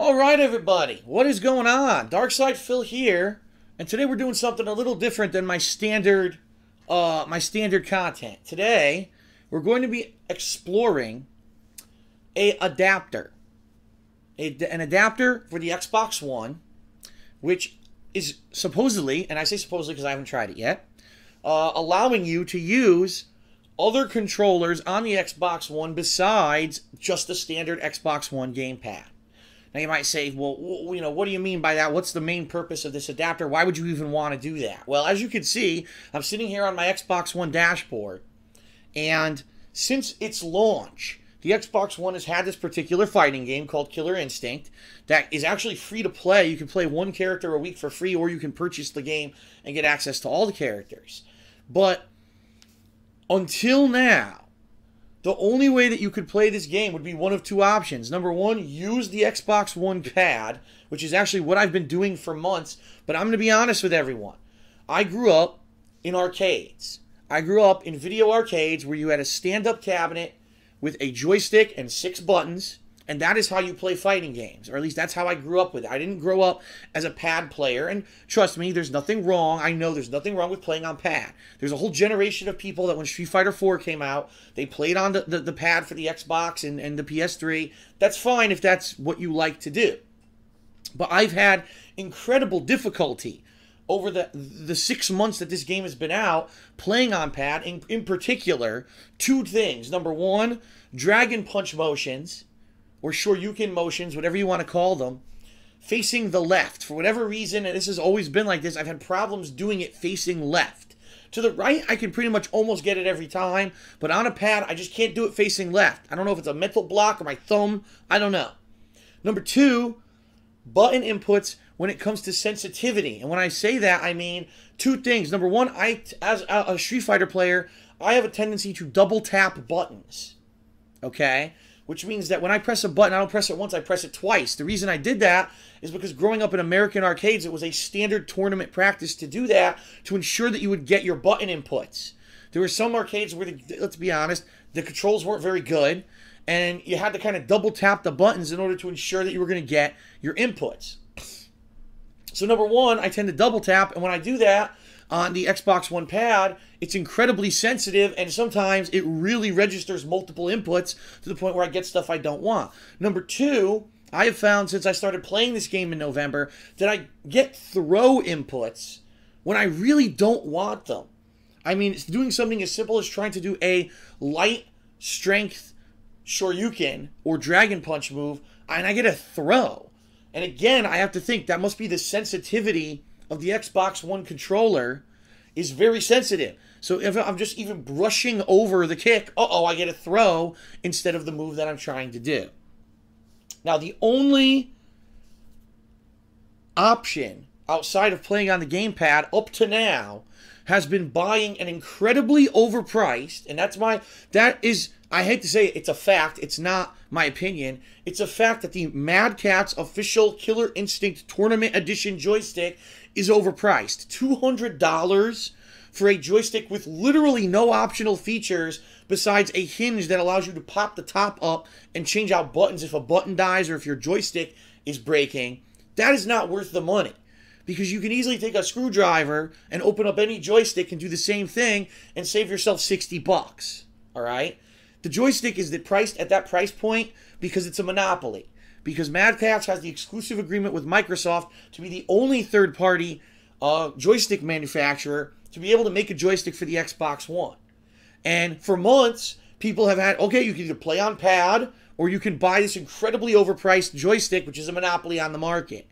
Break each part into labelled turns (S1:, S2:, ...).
S1: All right, everybody, what is going on? Darkside Phil here, and today we're doing something a little different than my standard content. Today, we're going to be exploring an adapter for the Xbox One, which is supposedly, and I say supposedly because I haven't tried it yet, allowing you to use other controllers on the Xbox One besides just the standard Xbox One gamepad. Now you might say, well, what do you mean by that? What's the main purpose of this adapter? Why would you even want to do that? Well, as you can see, I'm sitting here on my Xbox One dashboard, and since its launch, the Xbox One has had this particular fighting game called Killer Instinct that is actually free to play. You can play one character a week for free, or you can purchase the game and get access to all the characters. But until now, the only way that you could play this game would be one of two options. Number one, use the Xbox One pad, which is actually what I've been doing for months. But I'm going to be honest with everyone. I grew up in arcades. I grew up in video arcades where you had a stand-up cabinet with a joystick and 6 buttons. And that is how you play fighting games, or at least that's how I grew up with it. I didn't grow up as a pad player, and trust me, there's nothing wrong. I know there's nothing wrong with playing on pad. There's a whole generation of people that when Street Fighter 4 came out, they played on the pad for the Xbox and the PS3. That's fine if that's what you like to do. But I've had incredible difficulty over the 6 months that this game has been out, playing on pad, in particular, two things. Number one, Dragon Punch motions, or Shoryuken motions, whatever you want to call them, facing the left. For whatever reason, and this has always been like this, I've had problems doing it facing left. To the right, I can pretty much almost get it every time, but on a pad, I just can't do it facing left. I don't know if it's a mental block or my thumb. I don't know. Number two, button inputs when it comes to sensitivity. And when I say that, I mean two things. Number one, as a Street Fighter player, I have a tendency to double tap buttons. Okay? Which means that when I press a button, I don't press it once, I press it twice. The reason I did that is because growing up in American arcades, it was a standard tournament practice to do that to ensure that you would get your button inputs. There were some arcades where, let's be honest, the controls weren't very good, and you had to kind of double tap the buttons in order to ensure that you were going to get your inputs. So number one, I tend to double tap, and when I do that on the Xbox One pad, it's incredibly sensitive, and sometimes it really registers multiple inputs to the point where I get stuff I don't want. Number two, I have found since I started playing this game in November that I get throw inputs when I really don't want them. I mean, it's doing something as simple as trying to do a light strength Shoryuken or Dragon Punch move, and I get a throw. And again, I have to think that must be the sensitivity of the Xbox One controller is very sensitive. So if I'm just even brushing over the kick, I get a throw instead of the move that I'm trying to do. Now, the only option outside of playing on the gamepad up to now has been buying an incredibly overpriced, and that is, I hate to say it, it's a fact, it's not my opinion, it's a fact that the Mad Catz official Killer Instinct Tournament Edition joystick is overpriced. $200 for a joystick with literally no optional features besides a hinge that allows you to pop the top up and change out buttons if a button dies or if your joystick is breaking. That is not worth the money, because you can easily take a screwdriver and open up any joystick and do the same thing and save yourself 60 bucks. All right? The joystick is priced at that price point because it's a monopoly. Because Mad Catz has the exclusive agreement with Microsoft to be the only third-party joystick manufacturer to be able to make a joystick for the Xbox One. And for months, people have had, okay, you can either play on pad or you can buy this incredibly overpriced joystick, which is a monopoly on the market.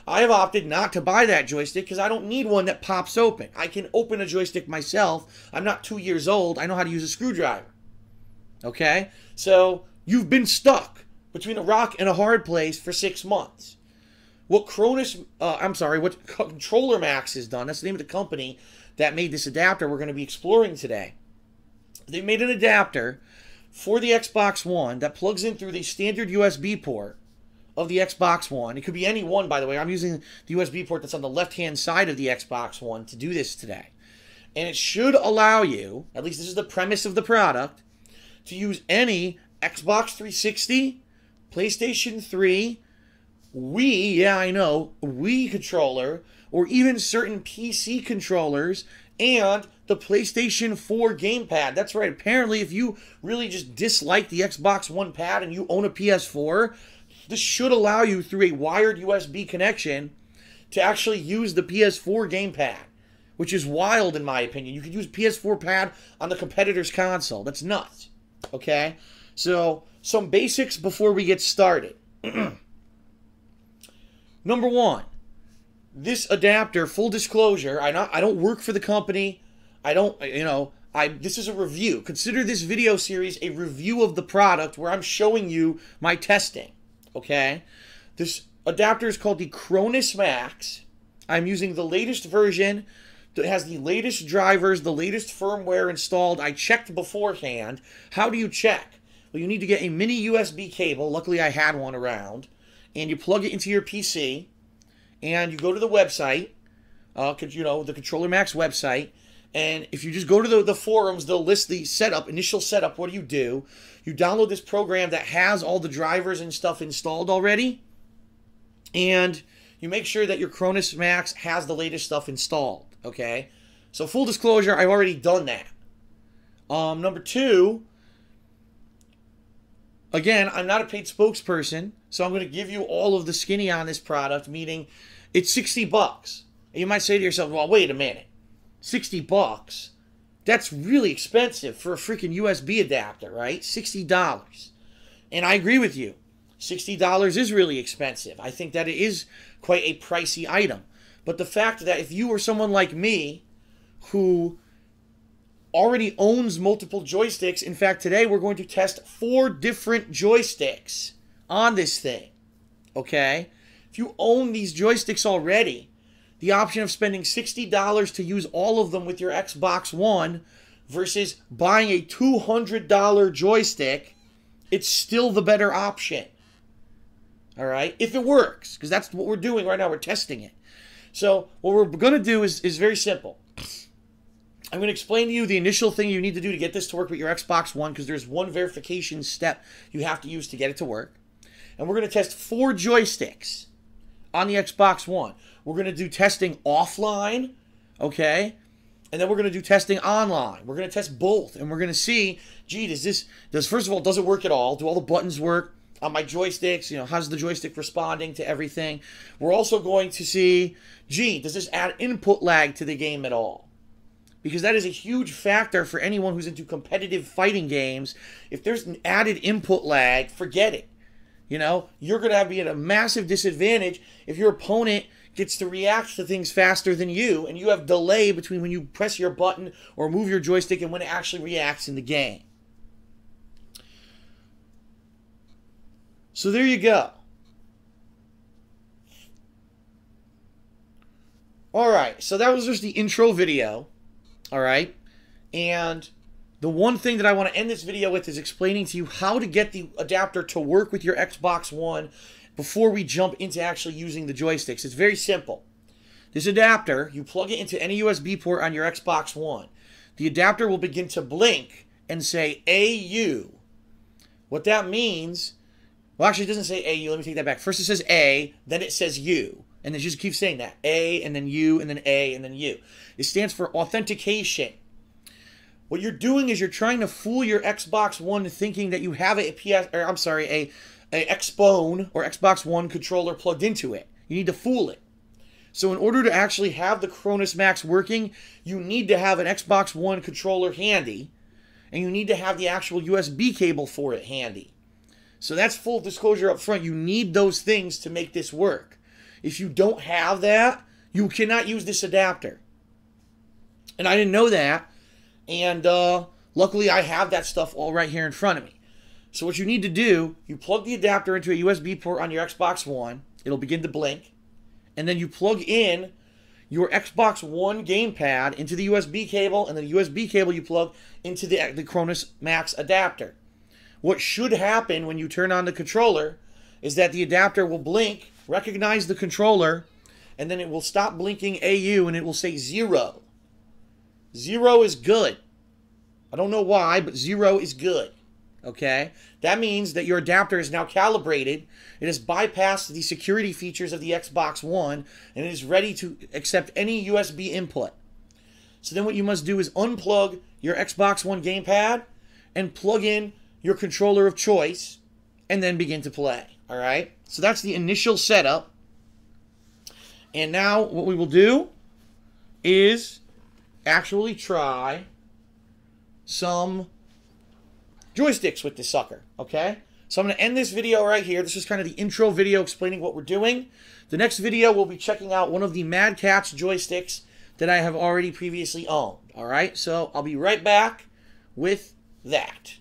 S1: I have opted not to buy that joystick because I don't need one that pops open. I can open a joystick myself. I'm not 2 years old. I know how to use a screwdriver. Okay? So you've been stuck between a rock and a hard place for 6 months. What CronusMAX has done, that's the name of the company that made this adapter we're going to be exploring today. They made an adapter for the Xbox One that plugs in through the standard USB port of the Xbox One. It could be any one, by the way. I'm using the USB port that's on the left-hand side of the Xbox One to do this today. And it should allow you, at least this is the premise of the product, to use any Xbox 360, PlayStation 3, Wii, yeah, I know, Wii controller, or even certain PC controllers, and the PlayStation 4 gamepad. That's right. Apparently, if you really just dislike the Xbox One pad and you own a PS4, this should allow you through a wired USB connection to actually use the PS4 gamepad, which is wild in my opinion. You could use PS4 pad on the competitor's console. That's nuts. Okay? So, some basics before we get started. Number one, this adapter, full disclosure, I don't work for the company. This is a review. Consider this video series a review of the product where I'm showing you my testing. Okay? This adapter is called the CronusMAX. I'm using the latest version that has the latest drivers, the latest firmware installed. I checked beforehand. How do you check? Well, you need to get a mini USB cable. Luckily, I had one around. And you plug it into your PC. And you go to the website, the CronusMAX website. And if you just go to the forums, they'll list the setup, initial setup. What do? You download this program that has all the drivers and stuff installed already. And you make sure that your CronusMAX has the latest stuff installed. Okay? So full disclosure, I've already done that. Number two, again, I'm not a paid spokesperson, so I'm going to give you all of the skinny on this product, meaning it's $60. And you might say to yourself, well, wait a minute. $60? That's really expensive for a freaking USB adapter, right? $60. And I agree with you. $60 is really expensive. I think that it is quite a pricey item. But the fact that if you were someone like me who already owns multiple joysticks, in fact, today we're going to test 4 different joysticks on this thing. Okay? If you own these joysticks already, the option of spending $60 to use all of them with your Xbox One versus buying a $200 joystick, it's still the better option. All right? If it works, because that's what we're doing right now. We're testing it. So what we're going to do is very simple. I'm going to explain to you the initial thing you need to do to get this to work with your Xbox One, because there's one verification step you have to use to get it to work. And we're going to test 4 joysticks on the Xbox One. We're going to do testing offline, okay? And then we're going to do testing online. We're going to test both, and we're going to see, gee, first of all, does it work at all? Do all the buttons work on my joysticks? How's the joystick responding to everything? We're also going to see, gee, does this add input lag to the game at all? Because that is a huge factor for anyone who's into competitive fighting games. If there's an added input lag, forget it. You're going to be at a massive disadvantage if your opponent gets to react to things faster than you, and you have delay between when you press your button or move your joystick and when it actually reacts in the game. So there you go. Alright, so that was just the intro video. Alright, and the one thing that I want to end this video with is explaining to you how to get the adapter to work with your Xbox One before we jump into actually using the joysticks. It's very simple. This adapter, you plug it into any USB port on your Xbox One. The adapter will begin to blink and say AU. What that means, well, actually it doesn't say AU. Let me take that back. First it says A, then it says U. And then just keep saying that. A, and then U, and then A, and then U. It stands for authentication. What you're doing is you're trying to fool your Xbox One thinking that you have a Xbone or Xbox One controller plugged into it. You need to fool it. So in order to actually have the CronusMAX working, you need to have an Xbox One controller handy, and you need to have the actual USB cable for it handy. So that's full disclosure up front. You need those things to make this work. If you don't have that, you cannot use this adapter. And I didn't know that. And luckily I have that stuff all right here in front of me. So what you need to do, you plug the adapter into a USB port on your Xbox One. It'll begin to blink. And then you plug in your Xbox One gamepad into the USB cable, and the USB cable you plug into the CronusMAX adapter. What should happen when you turn on the controller is that the adapter will blink, recognize the controller, and then it will stop blinking AU and it will say 0. 0 is good. I don't know why, but 0 is good. okay? That means that your adapter is now calibrated. It has bypassed the security features of the Xbox One, and it is ready to accept any USB input. So then what you must do is unplug your Xbox One gamepad and plug in your controller of choice, and then begin to play, all right? So that's the initial setup. And now what we will do is actually try some joysticks with this sucker, okay? So I'm going to end this video right here. This is kind of the intro video explaining what we're doing. The next video, we'll be checking out one of the Mad Catz joysticks that I have already previously owned, all right? So I'll be right back with that.